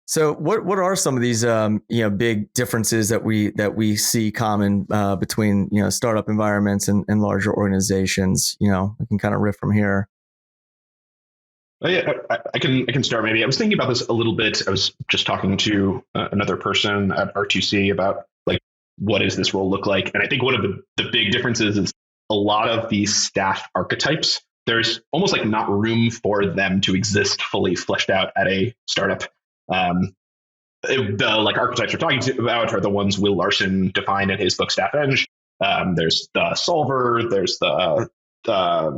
So what are some of these big differences that we see common between startup environments and larger organizations? We can kind of riff from here. Yeah, I can start maybe. I was thinking about this a little bit. I was just talking to another person at R2C about like what does this role look like, and I think one of the big differences is a lot of these staff archetypes. There's almost like not room for them to exist fully fleshed out at a startup. The like archetypes we're talking about are the ones Will Larson defined in his book Staff Eng. There's the solver, there's the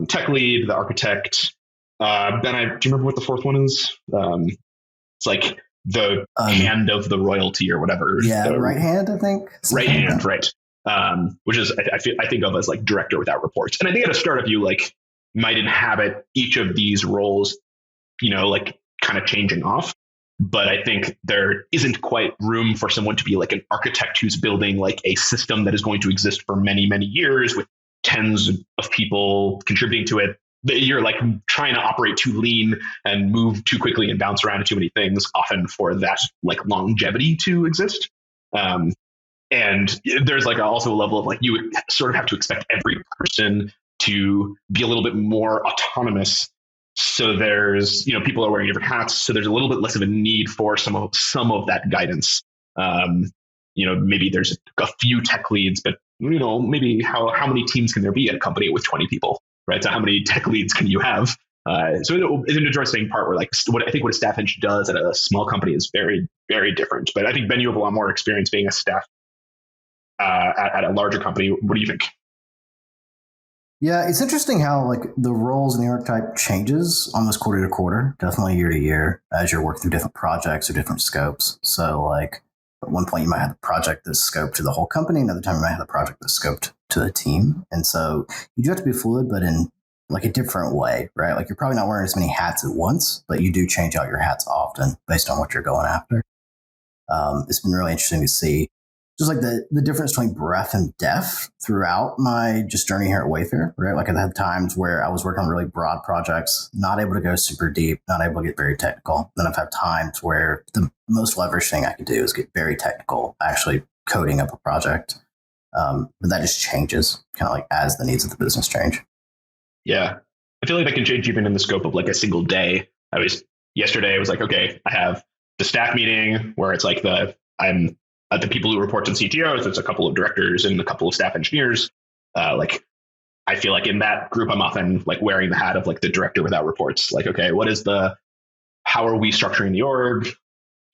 tech lead, the architect. Do you remember what the fourth one is? It's like the hand of the royalty or whatever. Yeah, right hand, I think. Right hand, right. Which is I think of as like director without reports. And I think at a startup you like might inhabit each of these roles, like kind of changing off. But I think there isn't quite room for someone to be like an architect who's building like a system that is going to exist for many, many years with tens of people contributing to it. You're like trying to operate too lean and move too quickly and bounce around to too many things, often for that like longevity to exist. And there's like also a level of like you sort of have to expect every person to be a little bit more autonomous. So there's, people are wearing different hats. So there's a little bit less of a need for some of that guidance. Maybe there's a few tech leads, but maybe how many teams can there be at a company with 20 people, right? So how many tech leads can you have? So it's an interesting part where like what a staff eng does at a small company is very, very different. But I think Ben, you have a lot more experience being a staff at a larger company. What do you think? Yeah, it's interesting how like the roles in the archetype changes almost quarter to quarter, definitely year to year, as you're working through different projects or different scopes. So like at one point you might have a project that's scoped to the whole company, another time you might have a project that's scoped to a team. And so you do have to be fluid, but in like a different way, right? Like you're probably not wearing as many hats at once, but you do change out your hats often based on what you're going after. It's been really interesting to see just like the difference between breadth and depth throughout my just journey here at Wayfair, right? Like I've had times where I was working on really broad projects, not able to go super deep, not able to get very technical. Then I've had times where the most leveraged thing I could do is get very technical, actually coding up a project. But that just changes kind of like as the needs of the business change. Yeah. I feel like that can change even in the scope of like a single day. Yesterday I was like, okay, I have the staff meeting where it's like I'm the people who report to the CTOs. There's a couple of directors and a couple of staff engineers. Like I feel like in that group, I'm often like wearing the hat of like the director without reports. Like, okay, how are we structuring the org?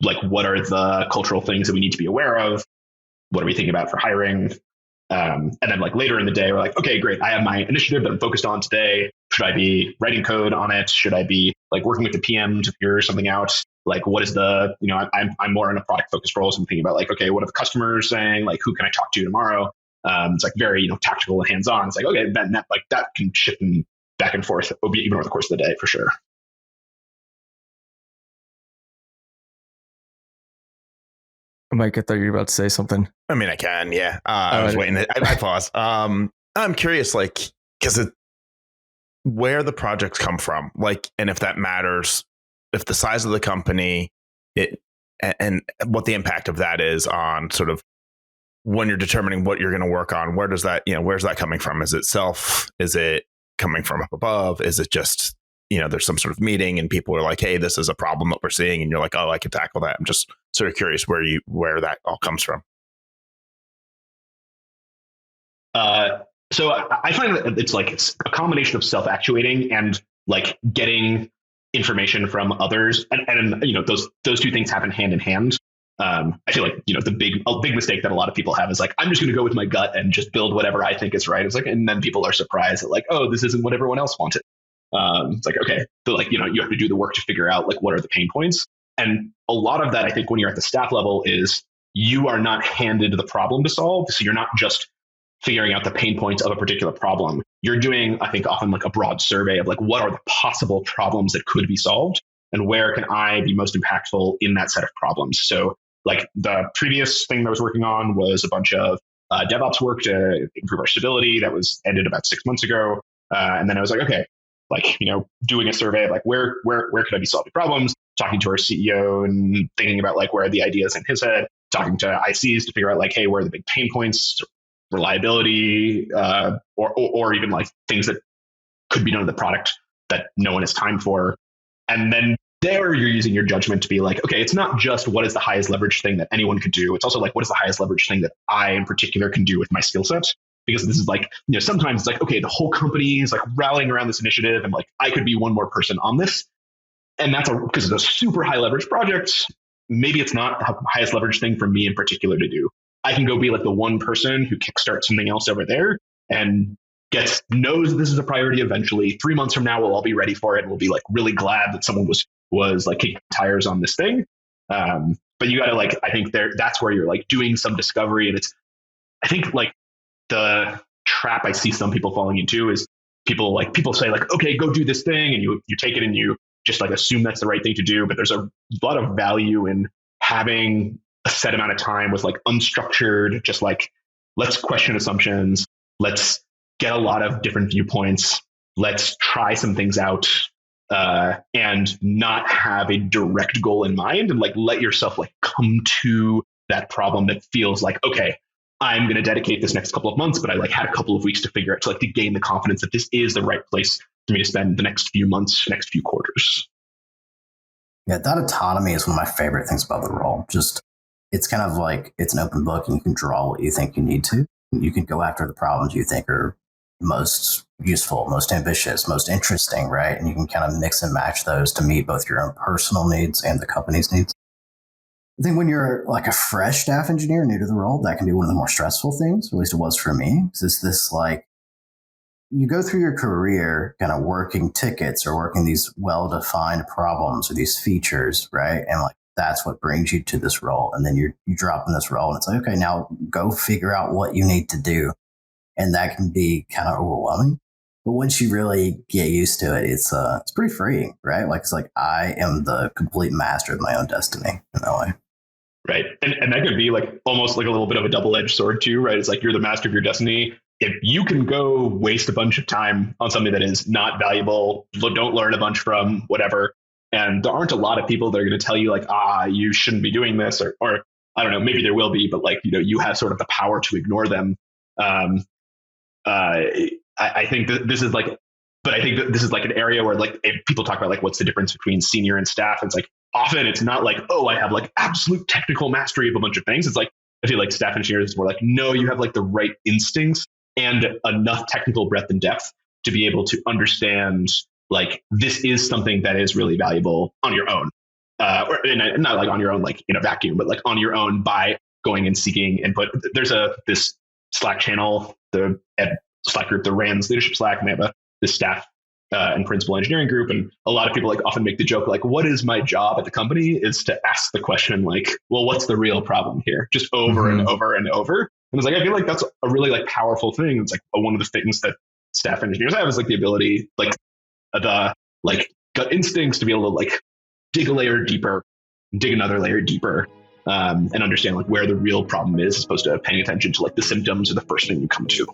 Like, what are the cultural things that we need to be aware of? What are we thinking about for hiring? And then like later in the day, we're like, okay, great. I have my initiative that I'm focused on today. Should I be writing code on it? Should I be like working with the PM to figure something out? Like, what is I'm more in a product focused role. So I'm thinking about like, okay, what are the customers saying? Like, who can I talk to tomorrow? It's like very, tactical and hands on. It's like, okay, that can shift back and forth even over the course of the day for sure. Mike, I thought you were about to say something. I mean, I can, yeah. I was waiting. I paused. I'm curious, like, because where the projects come from, like, and if that matters, if the size of the company, and what the impact of that is on sort of when you're determining what you're going to work on. Where does that, where's that coming from? Is it self? Is it coming from up above? Is it just, there's some sort of meeting and people are like, hey, this is a problem that we're seeing, and you're like, oh, I can tackle that. I'm just sort of curious where that all comes from. So I find that it's a combination of self-actuating and like getting information from others, and those two things happen hand in hand. I feel like the big mistake that a lot of people have is like, I'm just going to go with my gut and just build whatever I think is right. It's like, and then people are surprised that like, oh, this isn't what everyone else wanted. It's like, okay, but like, you have to do the work to figure out like what are the pain points. And a lot of that, I think, when you're at the staff level, is you are not handed the problem to solve. So you're not just figuring out the pain points of a particular problem. You're doing, I think, often like a broad survey of like, what are the possible problems that could be solved, and where can I be most impactful in that set of problems? So like the previous thing that I was working on was a bunch of DevOps work to improve our stability that was ended about 6 months ago. And then I was like, okay, like, doing a survey of like, where could I be solving problems? talking to our CEO and thinking about like where are the ideas in his head, talking to ICs to figure out like, hey, where are the big pain points, reliability, or even like things that could be done to the product that no one has time for. And then there you're using your judgment to be like, okay, it's not just what is the highest leverage thing that anyone could do. It's also like, what is the highest leverage thing that I in particular can do with my skill set? Because this is like, sometimes it's like, okay, the whole company is like rallying around this initiative and like, I could be one more person on this. And that's because it's a super high leverage project. Maybe it's not the highest leverage thing for me in particular to do. I can go be like the one person who kickstarts something else over there and knows this is a priority eventually. 3 months from now, we'll all be ready for it. And we'll be like really glad that someone was like kicking tires on this thing. But you got to like, I think that's where you're like doing some discovery. And I think like the trap I see some people falling into is people say like, okay, go do this thing. And you take it and you just like assume that's the right thing to do. But there's a lot of value in having a set amount of time with like unstructured, just like, let's question assumptions. Let's get a lot of different viewpoints. Let's try some things out and not have a direct goal in mind, and like let yourself like come to that problem that feels like, okay, I'm going to dedicate this next couple of months, but I like had a couple of weeks to figure out to gain the confidence that this is the right place for me to spend the next few months, next few quarters. Yeah, that autonomy is one of my favorite things about the role. Just it's kind of like it's an open book and you can draw what you think you need to. You can go after the problems you think are most useful, most ambitious, most interesting, right? And you can kind of mix and match those to meet both your own personal needs and the company's needs. I think when you're like a fresh staff engineer new to the role, that can be one of the more stressful things, at least it was for me. It's this like, you go through your career kind of working tickets or working these well-defined problems or these features, right? And like, that's what brings you to this role. And then you drop in this role and it's like, okay, now go figure out what you need to do. And that can be kind of overwhelming. But once you really get used to it, it's pretty freeing, right? Like, it's like, I am the complete master of my own destiny in that way. Right. And that could be like almost like a little bit of a double-edged sword too, right? It's like you're the master of your destiny. If you can go waste a bunch of time on something that is not valuable, don't learn a bunch from, whatever. And there aren't a lot of people that are going to tell you like, you shouldn't be doing this, or I don't know, maybe there will be, but like, you have sort of the power to ignore them. I think that this is like, but I think that this is like an area where like if people talk about like what's the difference between senior and staff. It's like often it's not like, oh, I have like absolute technical mastery of a bunch of things. It's like I feel like staff engineers were like, no, you have like the right instincts and enough technical breadth and depth to be able to understand like this is something that is really valuable on your own, or not like on your own like in a vacuum, but like on your own by going and seeking input. There's this Slack channel, the Slack group, the RANDS leadership Slack, and they have this staff and principal engineering group. And a lot of people like often make the joke, like, what is my job at the company is to ask the question, like, well, what's the real problem here? Just over and over and over. And it's like, I feel like that's a really like powerful thing. It's like one of the things that staff engineers have is like the ability, like the like gut instincts to be able to like dig a layer deeper, dig another layer deeper, and understand like where the real problem is, as opposed to paying attention to like the symptoms or the first thing you come to.